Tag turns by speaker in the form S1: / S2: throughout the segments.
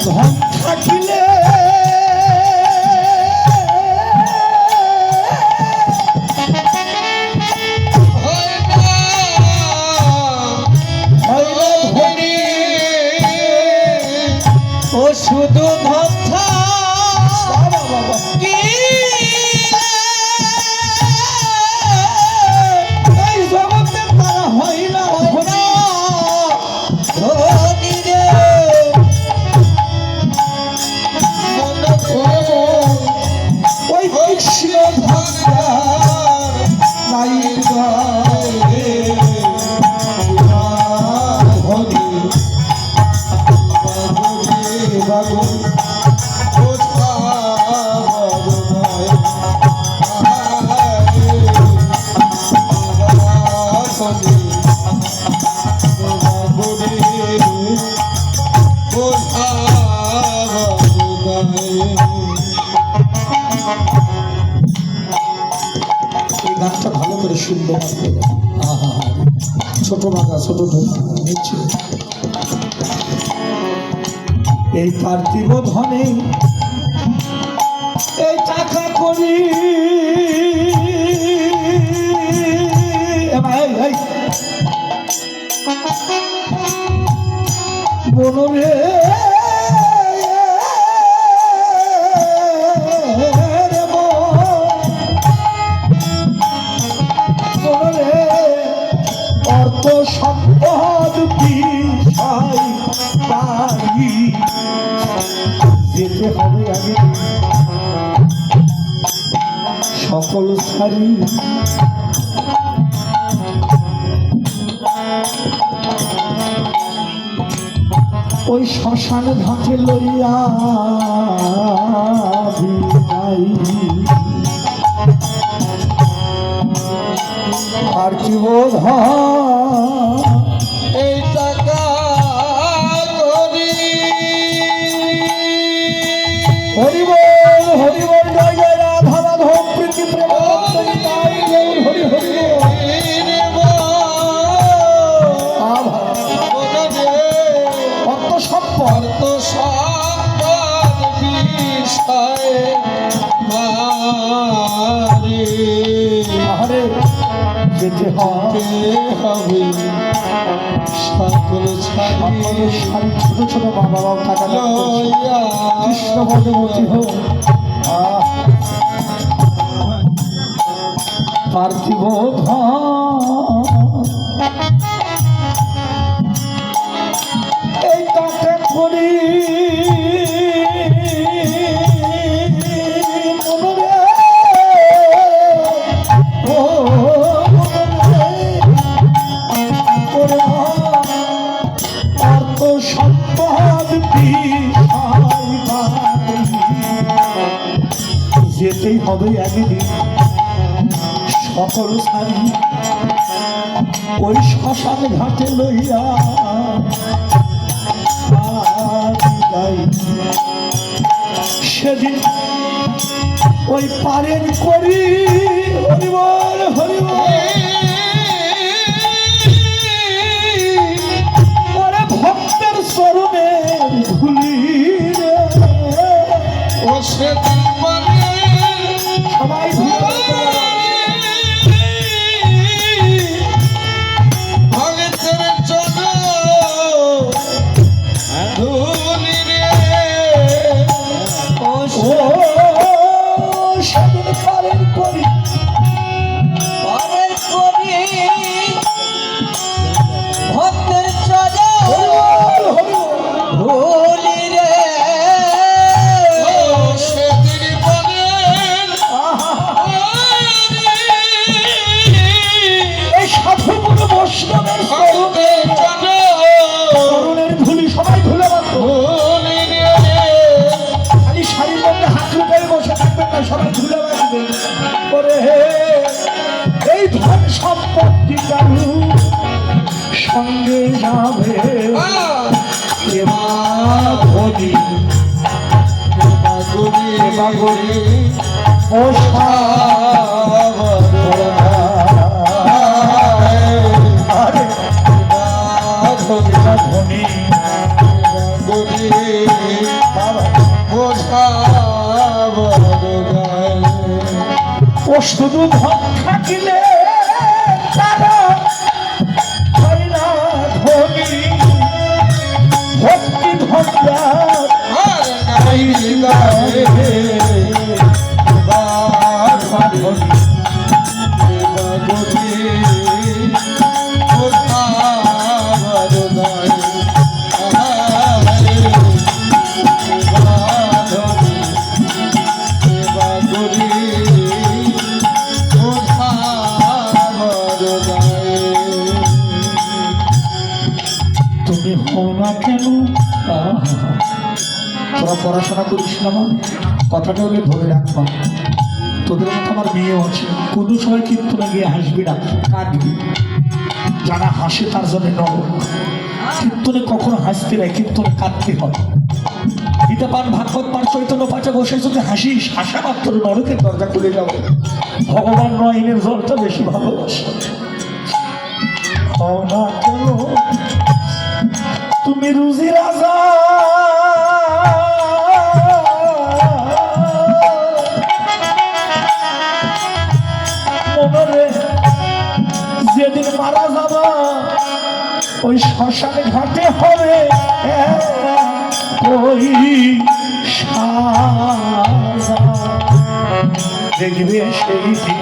S1: ধন থাকিলে শুধু ধন কি এই জগতে তারা হয় না ওই কৃষ্ণ ভক্তার নাই বাবু এই গানটা ভালো করে শুনবো ছোট বাজা ছোট নিচ্ছে এই পার্থিব ধনে এই টাকা করি বনরে অর্থ সম্পদ বিষয় পারি যেতে হবে আগে সকল সারি ওই শ্মশান ঘাটে লইয়া আর কি বোধ এই টাকা হরিবল হরিবল জয় জয় রাধা মাধব প্রীতি প্রেম হরি হরি অর্থ সম্পদ যেতে হবে সকল ছোট ছোট মা বাবাও টাকা কৃষ্ণ ভগবতী হোক পার্থিব এই টাকা করি যেতেই হবে একদিন সকল সারি ওই শ্মশান ঘাটে লইয়া সেদিন ওই পারেন করি হরিবল হরিবল ওরে ভক্তের চরণে ধুলি ও সেদিন সবাই ভগতের ধুলি রে ও সেদিন পারেন করি ভক্তের ধুলি রে তরুণের ধুলি সবাই ধুলে খালি শাড়ির মধ্যে হাত লুকাই বসে থাকবেন না, সবাই ধুলে বাঁচবেন করে এই ধন সম্পত্তি কারু সঙ্গে যাবে ধনী ও আরে ধনী ও শুধু ধন থাকিলে তারা হয় না ধনী ভক্তি ভণ্ডার তুমি হও না কেন? তোরা পড়াশোনা করিস না, আমার কথাটা হলে ধরে রাখবা। তোদের মতো আমার মেয়েও আছে, কোনো সময় কীর্তনে গিয়ে হাসবি না, কাঁদবি। যারা হাসে তার জন্য নরক। কীর্তনে কখনো হাসতে নাই, কীর্তনে কাঁদতে হয়। গীতা পান, ভাগবত পান, চৈতন্য পাঠে বসে যদি হাসিস, হাসা মাত্র নরকের দরজা খুলে যাবে। ভগবান নয়নের জলটা বেশি ভালোবাসে। হও না কেন তুমি রুজি রাজা? মনে যেদিন মারা যাবা ওই শ্মশানে ঘাটে হবে ওই সাজা। দেখবে সেই দিন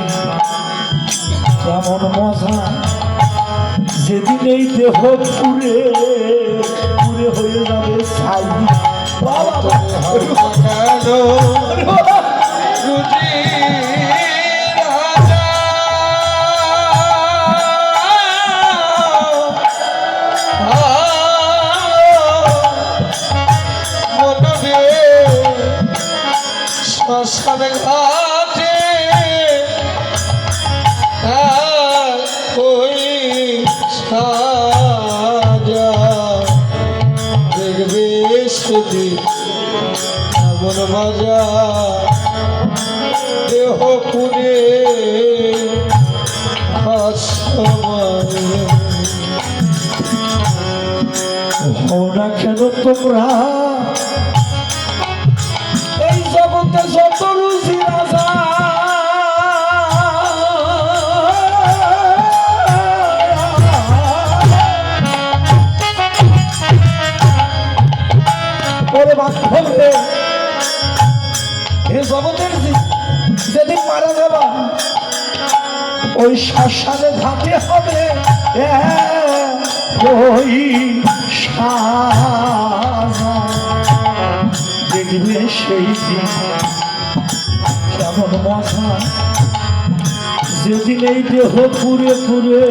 S1: কেমন মজা, যেদিন এই দেহ পুরে পুরে হয়ে যাবে ছাই।
S2: শ্মশান ঘাটে ওই সাজা, দেখবে সেদিন এমন মজা, দেহ পুরে
S1: ওরা কেন তোমরা এই জগতে যত রুজি রাজা ওরে বান্ধবে, এই জগতের যেদিন মারা যাবা ওই শ্মশানে ঘাটে হবে ওই সাজা। দেখবে সেই দিন কেমন মজা, যেদিন এই দেহ পুরে পুরে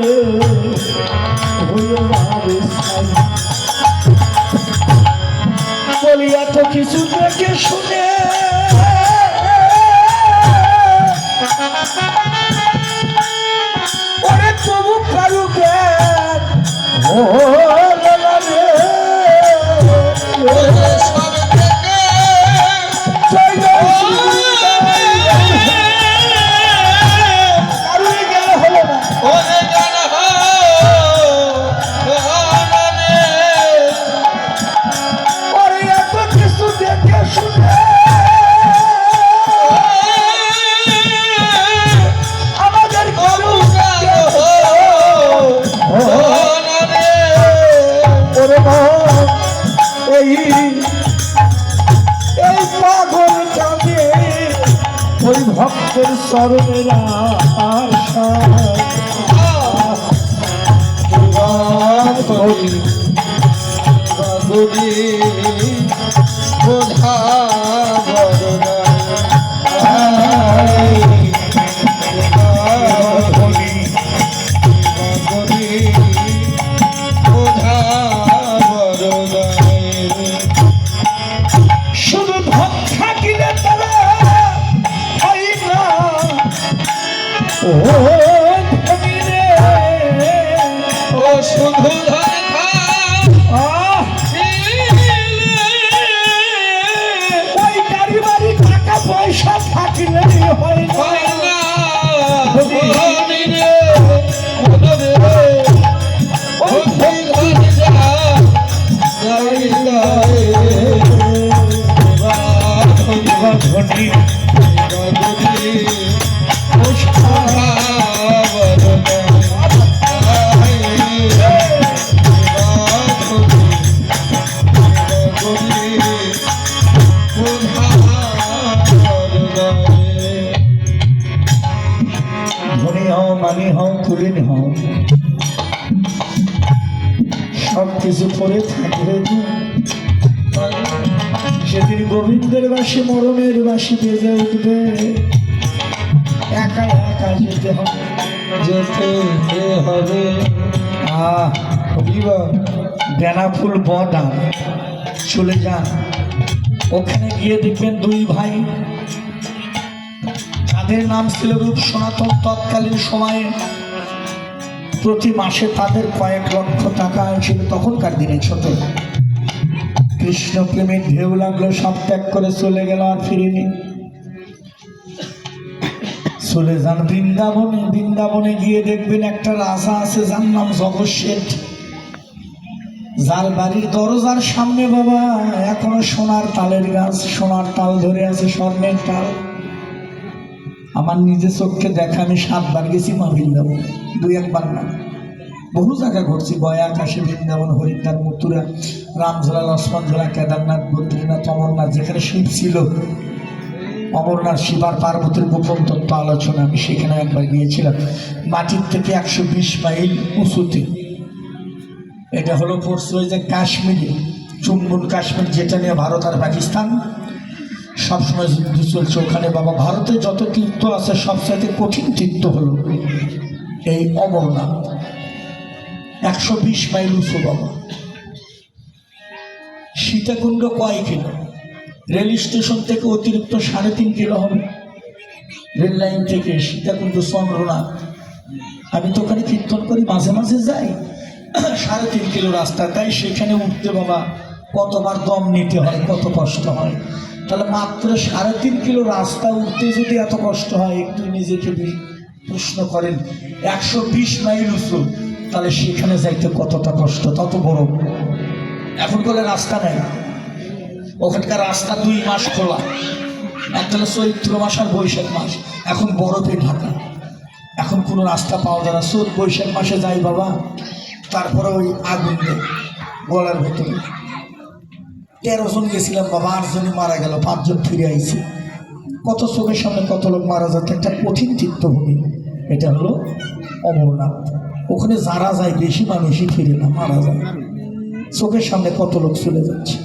S1: হয়ে যাবে ছাই। বলি এত কিছু দেখে শুনে ওরে তবু কারু জ্ঞান ও লালা রে এই পাগল কাঁদে ওই ভক্তের চরণের আশা। শুধু ধন থাকিলে তারা হয় না ও ধনী রে,
S2: ও শুধু
S1: ওই গাড়ি বাড়ি টাকা পয়সা থাকলে দেরি হয় না
S2: হয় না মনি রে মন রে ও ধীর যা যাই গায়ে
S1: ধনী
S2: গগনি
S1: ধনী হও মানি হও কুলীন হও সব কিছু পরে থাকবে সেদিন গোবিন্দের বাসী মরণের বাসী বেজে উঠবে একা একা যেতে হবে
S2: যেতে হবে
S1: বেনা ফুল বদা চলে যান ওখানে গিয়ে দেখবেন দুই ভাই যাদের নাম ছিল রূপ সনাতন তৎকালীন সময়ে প্রতি মাসে তাদের কয়েক লক্ষ টাকা ছিল তখনকার দিনে ছোট কৃষ্ণ প্রেমের ঢেউ লাগলো সব ত্যাগ করে চলে গেল আর ফিরিনি চলে যান বৃন্দাবনে বৃন্দাবনে গিয়ে দেখবেন একটা রাজা আছে যার নাম জগৎ শেঠ যার বাড়ির দরজার সামনে বাবা এখনো সোনার তালের গাছ সোনার তাল ধরে আছে স্বর্ণের তাল আমার নিজে চোখে দেখা আমি 7 বার গেছি মা বৃন্দাবন 2-1 বার না বহু জায়গা ঘুরছি গয়া কাশী বৃন্দাবন হরিদ্বার মথুরা রামঝোলা লক্ষ্মণঝোলা কেদারনাথ বদ্রীনাথ অমরনাথ যেখানে শিব ছিল অমরনাথ শিবার পার্বতীর গোপন তত্ত্ব আলোচনা আমি সেখানে একবার গিয়েছিলাম মাটির থেকে 120 মাইল উঁচুতে এটা হলো পড়ছে ওই যে কাশ্মীরে চুম্বন কাশ্মীর যেটা নিয়ে ভারত আর পাকিস্তান সবসময় যুদ্ধ চলছে ওখানে বাবা ভারতে যত তীর্থ আছে সবচাইতে কঠিন তীর্থ হলো এই অমরনাথ 120 মাইল উঁচু বাবা সীতাকুণ্ড কয় কিলো রেল স্টেশন থেকে অতিরিক্ত 3.5 কিলো হবে রেল লাইন থেকে সীতাকুণ্ড চন্দ্রনাথ আমি তো ওখানে কীর্তন করি মাঝে মাঝে যাই 3.5 কিলো রাস্তা তাই সেখানে উঠতে বাবা কতবার দম নিতে হয় কত কষ্ট হয় তাহলে মাত্র 3.5 কিলো রাস্তা উঠতে যদি এত কষ্ট হয় একটু নিজেকে প্রশ্ন করেন 120 মাইল উঁচু তাহলে সেখানে যাইতে কতটা কষ্ট তত বড় এখন বলে রাস্তা নেই ওখানকার রাস্তা 2 মাস খোলা একটা হলো চৈত্র মাস আর বৈশাখ মাস এখন বরফে ঢাকা এখন কোনো রাস্তা পাওয়া যায় না চৈত বৈশাখ মাসে যাই বাবা তারপরে ওই আগুন দেয় গলার ভেতরে 13 জন গেছিলাম বাবা 8 জনই মারা গেল 5 জন ফিরে আইছি কত চোখের সামনে কত লোক মারা যাচ্ছে একটা কঠিন তীর্থভূমি এটা হলো অমরনাথ ওখানে যারা যায় বেশি মানুষই ফিরে না মারা যায় চোখের সামনে কত লোক চলে যাচ্ছে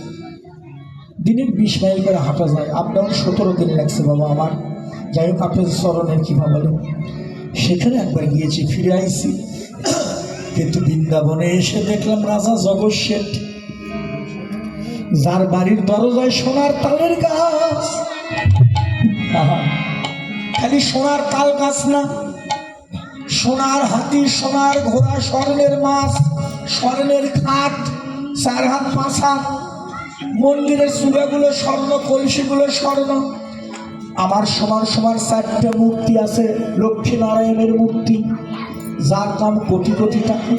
S1: দিনে 20 মাইল করে হাঁটা যায় আপ ডাউন 17 দিন লাগছে বাবা আমার যাই হোক আপনার চরণের কী ভাবলো সেখানে একবার গিয়েছি ফিরে আইছি কিন্তু বৃন্দাবনে এসে দেখলাম রাজা জগৎ শেঠ যার বাড়ির দরজায় সোনার তালের গাছ খালি সোনার তাল গাছ না সোনার হাতি সোনার ঘোড়া স্বর্ণের মাছ স্বর্ণের খাট 4 হাত 5 হাত মন্দিরের চূড়াগুলো স্বর্ণ কলসিগুলো স্বর্ণ আমার সমান সমান 4টে মূর্তি আছে লক্ষ্মীনারায়ণের মূর্তি যার দাম কোটি কোটি টাকা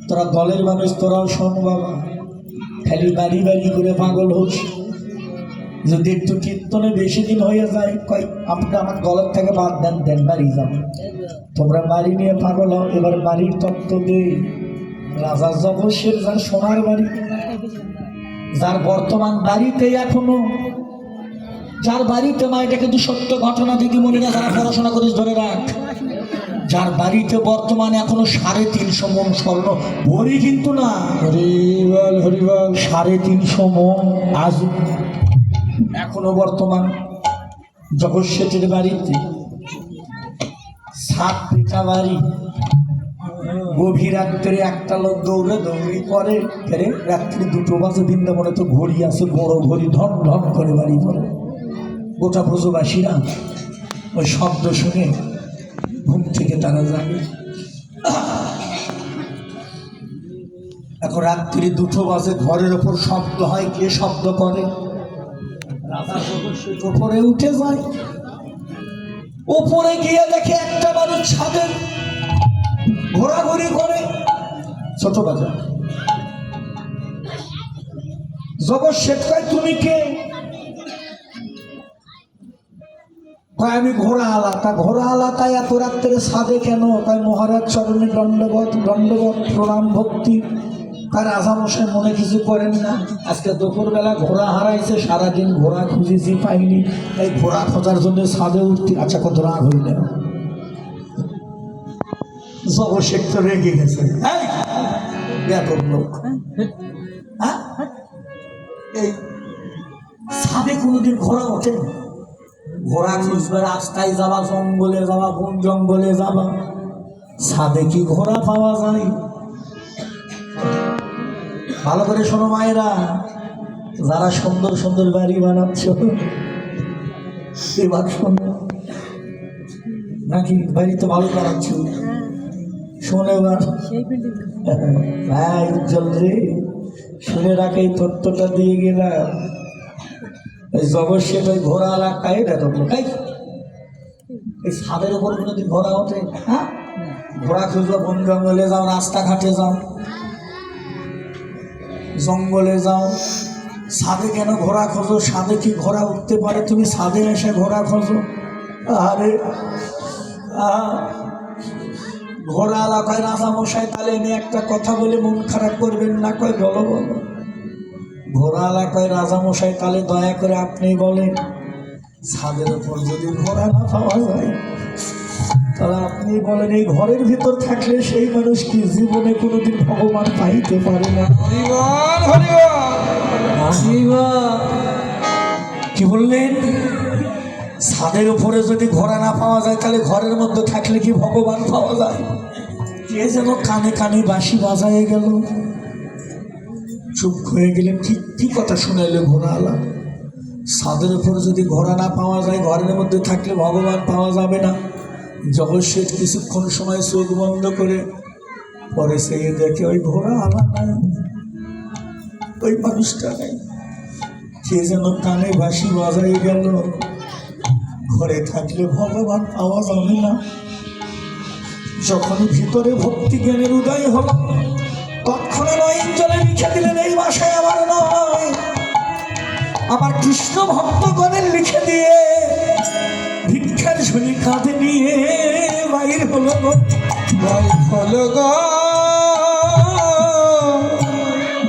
S1: তোরা দলের মানুষ তোরাও শোন বাবা খালি বাড়ি বাড়ি করে পাগল হোস যদি একটু কীর্তনে বেশি দিন হয়ে যায় কয় আপনি আমার দলের থেকে বাদ দেন বাড়ি যান তোমরা বাড়ি নিয়ে পাগল হও এবার বাড়ির তত্ত্ব দে রাজা জগৎ শেঠ যার সোনার বাড়ি যার বর্তমান বাড়িতে এখনো যার বাড়িতে মা এটা কিন্তু সত্য ঘটনা দিদি মনে না যারা পড়াশোনা করিস ধরে রাখ যার বাড়িতে বর্তমানে এখনো 350 মণ স্বর্ণ ভরি কিন্তু না
S2: হরিবল হরিবল
S1: 350 মণ আজ এখনো বর্তমান জগৎ শেঠের বাড়িতে 7 পিঠা বাড়ি গভীর রাত্রে একটা লোক দৌড়ি করে ফেরে রাত্রি 2 বাজে বৃন্দাবনে তো ঘড়ি আছে বড় ঘড়ি ধন ধন করে বাড়ি পড়ে গোটা ব্রজবাসীরা ওই শব্দ শুনে ঘুম থেকে তারা যাবে এখন রাত্রি 2 বাজে ঘরের ওপর শব্দ হয় কে শব্দ করে রাজা উপরে উঠে যায়, উপরে গিয়ে দেখে একটা মানুষ ছাদে ঘোরাঘুরি করে। ছোট বাজার জগৎ শেঠ কয় তুমি কে? কয় আমি ঘোড়া আলা। তা ঘোড়া আলা তাই এত রাত্রে ছাদে কেন? কয় মহারাজ চরণে দণ্ডবত দণ্ডবত প্রণাম ভক্তি। আর রাজামশাই মনে কিছু করেন না, আজকে দুপুরবেলা ঘোড়া হারাইছে, সারাদিন ঘোড়া খুঁজেছি পাইনি, তাই ঘোড়া খোঁজার জন্য ছাদে উঠতে। আচ্ছা কত রাগ হইল, জগৎ শেঠ তো রেগে গেছে। ব্যাপক লোক, হ্যাঁ এই ছাদে কোনোদিন ঘোড়া ওঠে? ঘোড়া খুঁজবে, রাস্তায় যাবা, জঙ্গলে যাবা, বন জঙ্গলে যাবা, ছাদে কি ঘোড়া পাওয়া যায়? ভালো করে শোনো মায়েরা, যারা সুন্দর সুন্দর বাড়ি বানাচ্ছ এবার শোনো, নাকি বাড়ি তো ভালো বানাচ্ছ, শোনো এবার। ভাই উজ্জ্বল রে, শুনে রাখে এই তথ্যটা দিয়ে গেলাম। ওই জগৎ শেঠ ওই ঘোড়া এলাকায় দেখো, তাই এই ছাদের উপর কোনোদিন ঘোড়া ওঠে? হ্যাঁ, ঘোড়া খুঁজবে, বন জঙ্গলে যাও, রাস্তাঘাটে যাও, জঙ্গলে যাও, ছাদে কেন ঘোড়া খোঁজো? ছাদে কি ঘোড়া উঠতে পারে? তুমি ছাদে এসে ঘোড়া খোঁজো। আরে ঘোড়া এলাকায় রাজামশাই, তাহলে এনে একটা কথা বলে মন খারাপ করবেন না। কয় বলো বলো। ঘোড়া এলাকায় রাজামশাই, তাহলে দয়া করে আপনি বলেন, ছাদের উপর যদি ঘোড়া না পাওয়া যায় তাহলে আপনি বলেন এই ঘরের ভিতর থাকলে সেই মানুষ কি জীবনে কোনোদিন ভগবান পাইতে পারে না? কি বললেন? ছাদের উপরে যদি ঘোড়া না পাওয়া যায় তাহলে ঘরের মধ্যে থাকলে কি ভগবান পাওয়া যায়? কে যেন কানে কানে বাঁশি বাজায় গেল, চুপ হয়ে গেলেন। ঠিক কি কথা শুনাইলে ঘোড়া আলা? ছাদের উপর যদি ঘোড়া না পাওয়া যায়, ঘরের মধ্যে থাকলে ভগবান পাওয়া যাবে না। জগৎ শেঠ কিছুক্ষণ সময় চোখ বন্ধ করে পরে সে দেখে ওই ঘোড়া আলা নাই, ওই মানুষটা নাই। কে যেন কানে বাঁশি বাজাই গেল, ঘরে থাকলে ভগবান পাওয়া যাবে না। যখনই ভিতরে ভক্তি জ্ঞানের উদয় হল, তৎক্ষণে নয়নজলে লিখে দিলেন, এই বাসায় আমার নয়, আমার কৃষ্ণ ভক্তগণের লিখে দিয়ে ভিক্ষার ঝুলি কাঁধে নিয়ে বাইর হলো গো।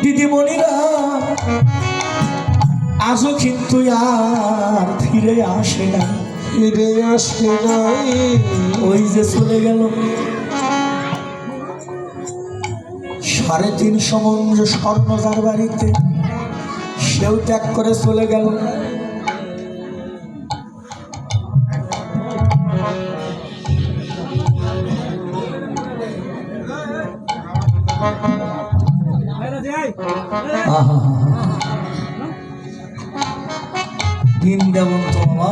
S1: দিদিমণিরা আজও কিন্তু আর ফিরে আসে না,
S2: ফিরে আসে নাই,
S1: ওই যে চলে গেল। 350 মণ স্বর্ণ যার বাড়িতে, সেও ত্যাগ করে চলে গেল। বৃন্দাবন তো বাবা,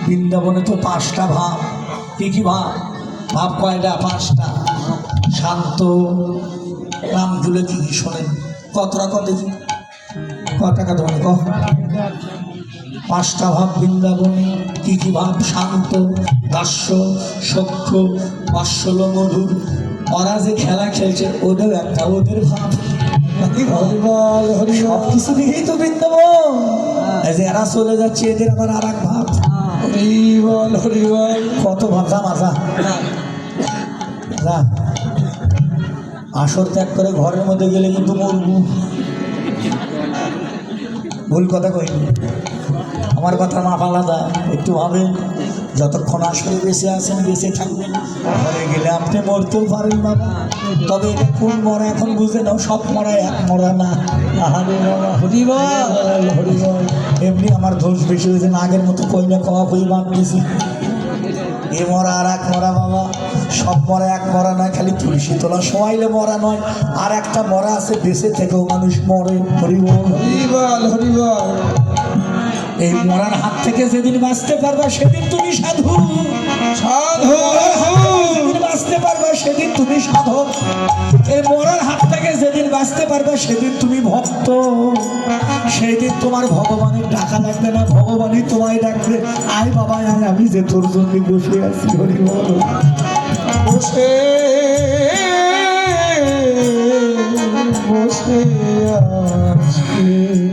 S1: বৃন্দাবনে তো 5টা ভাব। কি কি ভাব? ভাব কয়টা? 5টা। শান্ত নামগুলো কি কি শোনেন? কতটা কত টাকা ধরে ক? 5টা ভাব বৃন্দাবনে। কি কি ভাব? শান্ত, দাস্য, সখ্য, বাৎসল্য, মধুর। ওরা যে খেলা খেলছে ওদের একটা ওদের ভাব। সব কিছু দিয়েই তো বৃন্দাবন। যে এরা চলে যাচ্ছে এদের আবার আর এক ভাব।
S2: হরিবল হরিবল,
S1: কত ভাব। যা মাজা যা, আসর ত্যাগ করে ঘরের মধ্যে গেলে কিন্তু মরবু। ভুল কথা কইনি, আমার কথা মাপ আলাদা। একটু ভাবেন, যতক্ষণ আসরে বেঁচে আছেন বেঁচে থাকবেন, ঘরে গেলে আপনি মরতেও পারেন বাবা। তবে এটা কোন মরা এখন বুঝে নাও, সব মরা এক মরা না। হরিবল হরিবল। এমনি আমার দোষ বেশি হয়েছে না, আগের মতো কই না কওয়া কই বাদ দিয়েছি। এ মরা আর এক মরা বাবা, সব মরা এক মরা নয়। খালি তুলসী তোলা সবাইলে মরা নয়, আর একটা মরা আছে বেঁচে থেকেও মানুষ মরে। হরিবল
S2: হরিবল হরিবল।
S1: এই মরার হাত থেকে যেদিন বাঁচতে পারবা সেদিন তুমি সাধু।
S2: সাধু
S1: বাঁচতে পারবে সেদিন তুমি সাধক, এই মরার হাত থেকে যেদিন বাঁচতে পারবে সেদিন তুমি ভক্ত। সেই দিন তোমার ভগবানের ডাকা লাগবে না, ভগবানই তোমায় ডাকবে, আয় বাবা আয়, আমি যে তোর জন্য বসে আছি। হরি বল।
S2: বসে বসে আছি